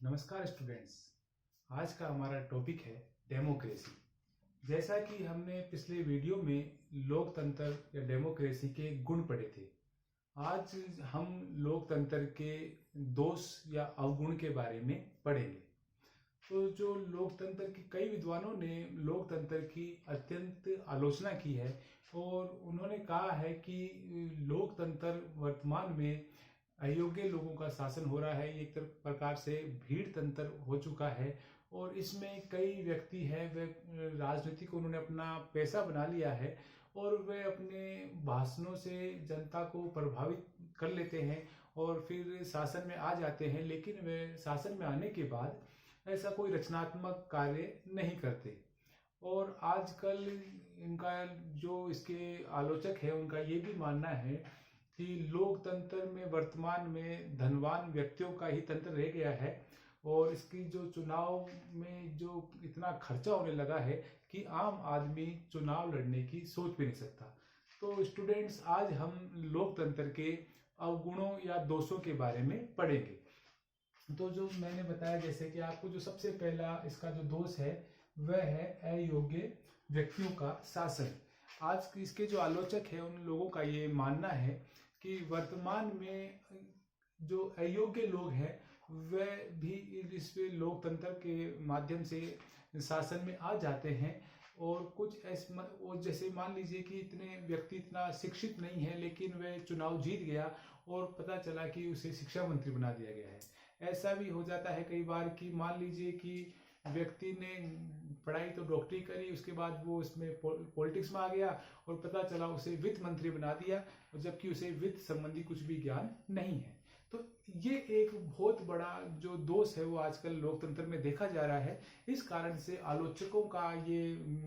नमस्कार स्टूडेंट्स। आज का हमारा टॉपिक है डेमोक्रेसी। जैसा कि हमने पिछले वीडियो में लोकतंत्र या डेमोक्रेसी के गुण पढ़े थे, आज हम लोकतंत्र के दोष या अवगुण के बारे में पढ़ेंगे। तो जो लोकतंत्र की कई विद्वानों ने लोकतंत्र की अत्यंत आलोचना की है और उन्होंने कहा है कि लोकतंत्र वर्तमान में अयोग्य लोगों का शासन हो रहा है। ये एक प्रकार से भीड़ तंत्र हो चुका है और इसमें कई व्यक्ति हैं, वे राजनीति को उन्होंने अपना पैसा बना लिया है और वे अपने भाषणों से जनता को प्रभावित कर लेते हैं और फिर शासन में आ जाते हैं, लेकिन वे शासन में आने के बाद ऐसा कोई रचनात्मक कार्य नहीं करते। और आजकल इनका जो इसके आलोचक है उनका ये भी मानना है कि लोकतंत्र में वर्तमान में धनवान व्यक्तियों का ही तंत्र रह गया है और इसकी जो चुनाव में जो इतना खर्चा होने लगा है कि आम आदमी चुनाव लड़ने की सोच भी नहीं सकता। तो स्टूडेंट्स, आज हम लोकतंत्र के अवगुणों या दोषों के बारे में पढ़ेंगे। तो जो मैंने बताया, जैसे कि आपको जो सबसे पहला इसका जो दोष है वह है अयोग्य व्यक्तियों का शासन। आज इसके जो आलोचक है उन लोगों का ये मानना है कि वर्तमान में जो अयोग्य लोग हैं वह भी इस लोकतंत्र के माध्यम से शासन में आ जाते हैं और कुछ ऐसे, और जैसे मान लीजिए कि इतने व्यक्ति इतना शिक्षित नहीं है लेकिन वह चुनाव जीत गया और पता चला कि उसे शिक्षा मंत्री बना दिया गया है। ऐसा भी हो जाता है कई बार कि मान लीजिए कि व्यक्ति ने पढ़ाई तो डॉक्टरी करी, उसके बाद वो इसमें पॉलिटिक्स में आ गया और पता चला उसे वित्त मंत्री बना दिया, जबकि उसे वित्त संबंधी कुछ भी ज्ञान नहीं है। तो ये एक बहुत बड़ा जो दोष है वो आजकल लोकतंत्र में देखा जा रहा है। इस कारण से आलोचकों का ये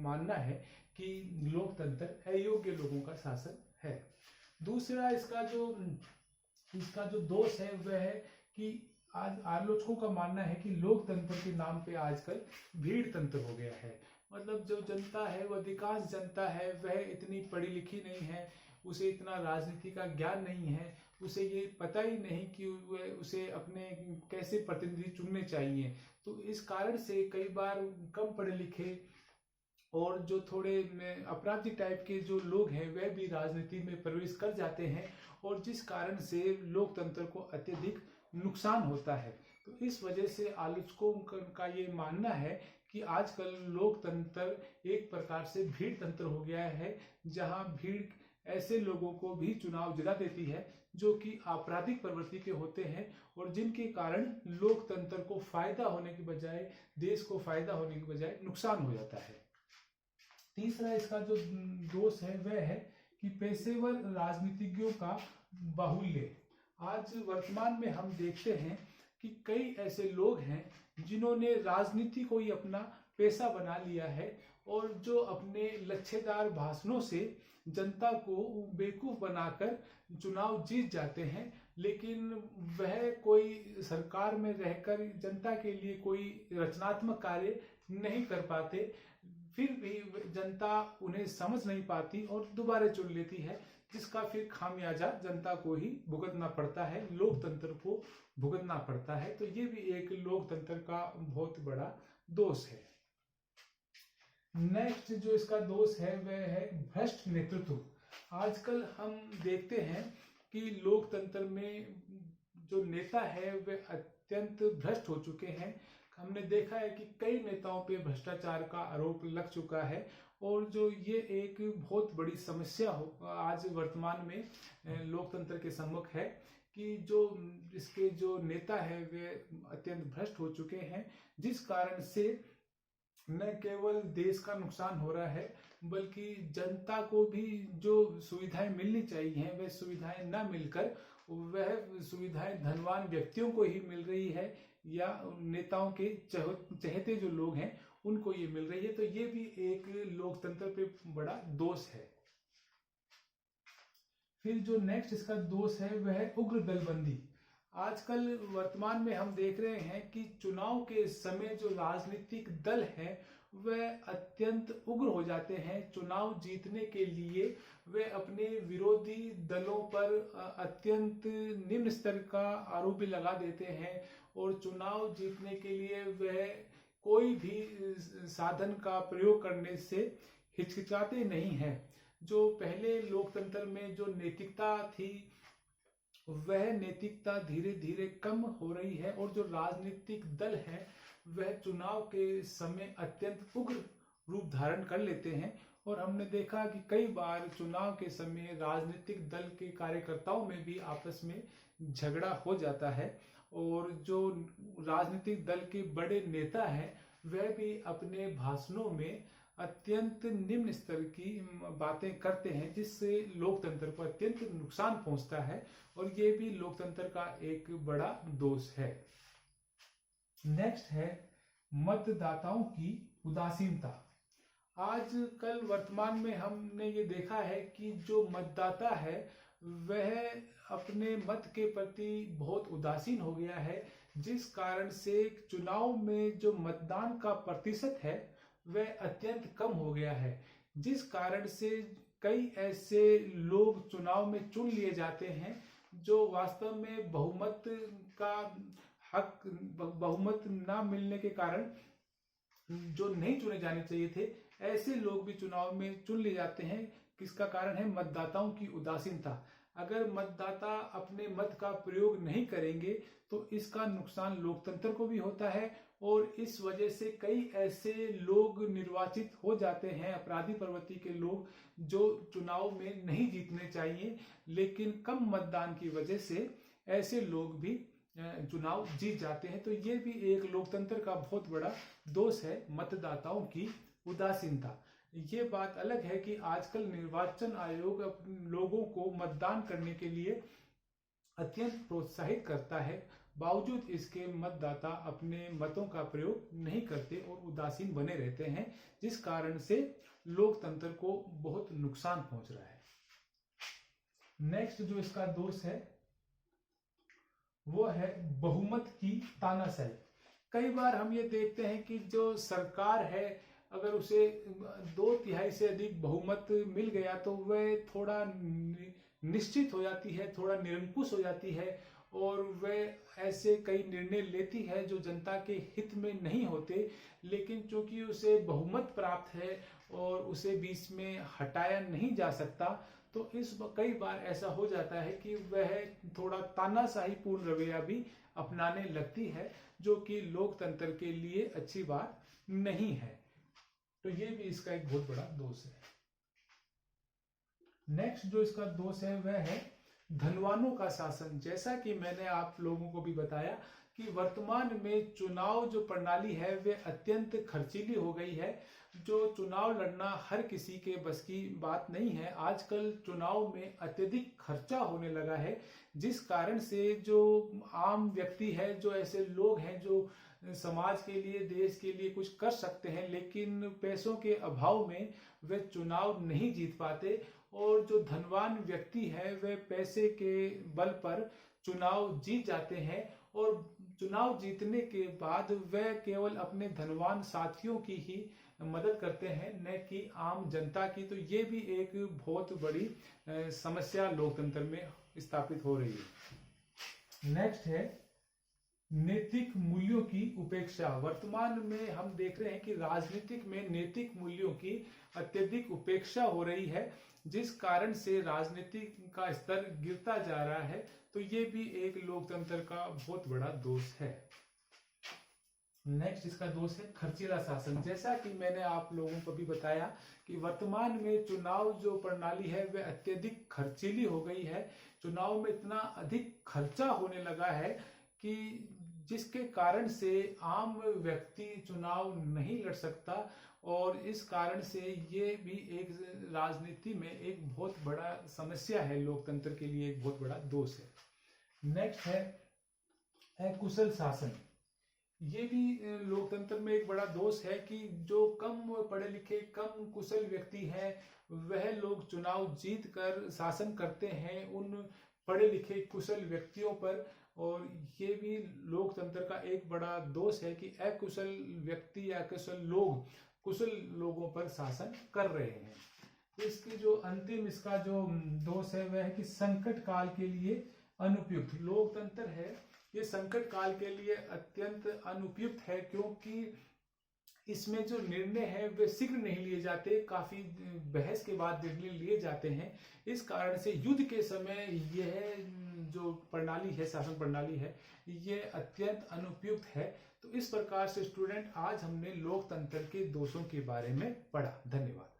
मानना है कि लोकतंत्र अयोग्य लोगों का शासन है। दूसरा इसका जो दोष है वह है कि आज आलोचकों का मानना है कि लोकतंत्र के नाम पे आजकल भीड़ तंत्र हो गया है। मतलब जो जनता है, वो अधिकांश जनता है, वह इतनी पढ़ी लिखी नहीं है, उसे इतना राजनीति का ज्ञान नहीं है, उसे ये पता ही नहीं कि उसे अपने कैसे प्रतिनिधि चुनने चाहिए। तो इस कारण से कई बार कम पढ़े लिखे और जो थोड़े अपराधी टाइप के जो लोग हैं वह भी राजनीति में प्रवेश कर जाते हैं और जिस कारण से लोकतंत्र को अत्यधिक नुकसान होता है। तो इस वजह से आलोचकों का ये मानना है कि आजकल लोकतंत्र एक प्रकार से भीड़ तंत्र हो गया है, जहां भीड़ ऐसे लोगों को भी चुनाव जिता देती है जो कि आपराधिक प्रवृत्ति के होते हैं और जिनके कारण लोकतंत्र को फायदा होने के बजाय, देश को फायदा होने के बजाय नुकसान हो जाता है। तीसरा इसका जो दोष है वह है कि पेशेवर राजनीतिज्ञों का बाहुल्य। आज वर्तमान में हम देखते हैं कि कई ऐसे लोग हैं जिन्होंने राजनीति को ही अपना पेशा बना लिया है और जो अपने लच्छेदार भाषणों से जनता को बेवकूफ बनाकर चुनाव जीत जाते हैं, लेकिन वह कोई सरकार में रहकर जनता के लिए कोई रचनात्मक कार्य नहीं कर पाते। फिर भी जनता उन्हें समझ नहीं पाती और दोबारा चुन लेती है, जिसका फिर खामियाजा जनता को ही भुगतना पड़ता है, लोकतंत्र को भुगतना पड़ता है। तो ये भी एक लोकतंत्र का बहुत बड़ा दोष है। नेक्स्ट जो इसका दोष है वह है भ्रष्ट नेतृत्व। आजकल हम देखते हैं कि लोकतंत्र में जो नेता है वे अत्यंत भ्रष्ट हो चुके हैं। हमने देखा है कि कई नेताओं पे भ्रष्टाचार का आरोप लग चुका है और जो ये एक बहुत बड़ी समस्या आज वर्तमान में लोकतंत्र के सम्मुख है कि जो इसके जो नेता है वे अत्यंत भ्रष्ट हो चुके हैं, जिस कारण से न केवल देश का नुकसान हो रहा है बल्कि जनता को भी जो सुविधाएं मिलनी चाहिए वह सुविधाएं न मिलकर वह सुविधाएं धनवान व्यक्तियों को ही मिल रही है या नेताओं के चहेते जो लोग हैं उनको ये मिल रही है। तो ये भी एक लोकतंत्र पे बड़ा दोष है। फिर जो नेक्स्ट इसका दोष है वह है उग्र दलबंदी। आजकल वर्तमान में हम देख रहे हैं कि चुनाव के समय जो राजनीतिक दल है वह अत्यंत उग्र हो जाते हैं। चुनाव जीतने के लिए वे अपने विरोधी दलों पर अत्यंत निम्न स्तर का आरोप भी लगा देते हैं और चुनाव जीतने के लिए वह कोई भी साधन का प्रयोग करने से हिचकिचाते नहीं हैं। जो पहले लोकतंत्र में जो नैतिकता थी वह नैतिकता धीरे धीरे कम हो रही है और जो राजनीतिक दल है वह चुनाव के समय अत्यंत उग्र रूप धारण कर लेते हैं। और हमने देखा कि कई बार चुनाव के समय राजनीतिक दल के कार्यकर्ताओं में भी आपस में झगड़ा हो जाता है और जो राजनीतिक दल के बड़े नेता हैं वह भी अपने भाषणों में अत्यंत निम्न स्तर की बातें करते हैं जिससे लोकतंत्र को अत्यंत नुकसान पहुंचता है और ये भी लोकतंत्र का एक बड़ा दोष है। नेक्स्ट है मतदाताओं की उदासीनता। आजकल वर्तमान में हमने ये देखा है कि जो मतदाता है वह अपने मत के प्रति बहुत उदासीन हो गया है, जिस कारण से चुनाव में जो मतदान का प्रतिशत है वह अत्यंत कम हो गया है, जिस कारण से कई ऐसे लोग चुनाव में चुन लिए जाते हैं जो वास्तव में बहुमत का हक बहुमत ना मिलने के कारण जो नहीं चुने जाने चाहिए थे, ऐसे लोग भी चुनाव में चुन लिए जाते हैं। किसका कारण है? मतदाताओं की उदासीनता। अगर मतदाता अपने मत का प्रयोग नहीं करेंगे तो इसका नुकसान लोकतंत्र को भी होता है और इस वजह से कई ऐसे लोग निर्वाचित हो जाते हैं, अपराधी प्रवृत्ति के लोग, जो चुनाव में नहीं जीतने चाहिए, लेकिन कम मतदान की वजह से ऐसे लोग भी चुनाव जीत जाते हैं। तो ये भी एक लोकतंत्र का बहुत बड़ा दोष है, मतदाताओं की उदासीनता। ये बात अलग है कि आजकल निर्वाचन आयोग लोगों को मतदान करने के लिए अत्यंत प्रोत्साहित करता है, बावजूद इसके मतदाता अपने मतों का प्रयोग नहीं करते और उदासीन बने रहते हैं, जिस कारण से लोकतंत्र को बहुत नुकसान पहुंच रहा है। नेक्स्ट जो इसका दोष है वो है बहुमत की तानाशाही। कई बार हम ये देखते हैं कि जो सरकार है अगर उसे 2/3 से अधिक बहुमत मिल गया तो वह थोड़ा निश्चित हो जाती है, थोड़ा निरंकुश हो जाती है और वह ऐसे कई निर्णय लेती है जो जनता के हित में नहीं होते, लेकिन चूंकि उसे बहुमत प्राप्त है और उसे बीच में हटाया नहीं जा सकता, तो कई बार ऐसा हो जाता है कि वह थोड़ा तानाशाही पूर्ण रवैया भी अपनाने लगती है, जो कि लोकतंत्र के लिए अच्छी बात नहीं है। तो ये भी इसका एक बहुत बड़ा दोष है। नेक्स्ट जो इसका दोष है वह है धनवानों का शासन। जैसा कि मैंने आप लोगों को भी बताया कि वर्तमान में चुनाव जो प्रणाली है वह अत्यंत खर्चीली हो गई है। जो चुनाव लड़ना हर किसी के बस की बात नहीं है। आजकल चुनाव में अत्यधिक खर्चा होने लगा है, जिस कारण से जो आम व्यक्ति है, जो ऐसे लोग हैं जो समाज के लिए, देश के लिए कुछ कर सकते हैं, लेकिन पैसों के अभाव में वे चुनाव नहीं जीत पाते और जो धनवान व्यक्ति है वह पैसे के बल पर चुनाव जीत जाते हैं और चुनाव जीतने के बाद वह केवल अपने धनवान साथियों की ही मदद करते हैं, न कि आम जनता की। तो ये भी एक बहुत बड़ी समस्या लोकतंत्र में स्थापित हो रही है। नेक्स्ट है नैतिक मूल्यों की उपेक्षा। वर्तमान में हम देख रहे हैं कि राजनीतिक में नैतिक मूल्यों की अत्यधिक उपेक्षा हो रही है, जिस कारण से राजनीति का स्तर गिरता जा रहा है। तो ये भी एक लोकतंत्र का बहुत बड़ा दोष है। नेक्स्ट इसका दोष है खर्चीला शासन। जैसा कि मैंने आप लोगों को भी बताया कि वर्तमान में चुनाव जो प्रणाली है वह अत्यधिक खर्चीली हो गई है। चुनाव में इतना अधिक खर्चा होने लगा है कि जिसके कारण से आम व्यक्ति चुनाव नहीं लड़ सकता और इस कारण से ये भी एक राजनीति में एक बहुत बड़ा समस्या है, लोकतंत्र के लिए एक बहुत बड़ा दोष है। नेक्स्ट है अकुशल शासन। ये भी लोकतंत्र में एक बड़ा दोष है कि जो कम पढ़े लिखे, कम कुशल व्यक्ति हैं वह लोग चुनाव जीत कर शासन करते हैं उन पढ़े लिखे कुशल व्यक्तियों पर, और ये भी लोकतंत्र का एक बड़ा दोष है कि अकुशल व्यक्ति या अकुशल लोग कुशल लोगों पर शासन कर रहे हैं। तो इसकी जो अंतिम इसका जो दोष है वह है कि संकट काल के लिए अनुपयुक्त। लोकतंत्र है ये संकट काल के लिए अत्यंत अनुपयुक्त है, क्योंकि इसमें जो निर्णय है वे शीघ्र नहीं लिए जाते, काफी बहस के बाद निर्णय लिए जाते हैं। इस कारण से युद्ध के समय यह जो प्रणाली है, शासन प्रणाली है, ये अत्यंत अनुपयुक्त है। तो इस प्रकार से स्टूडेंट आज हमने लोकतंत्र के दोषों के बारे में पढ़ा। धन्यवाद।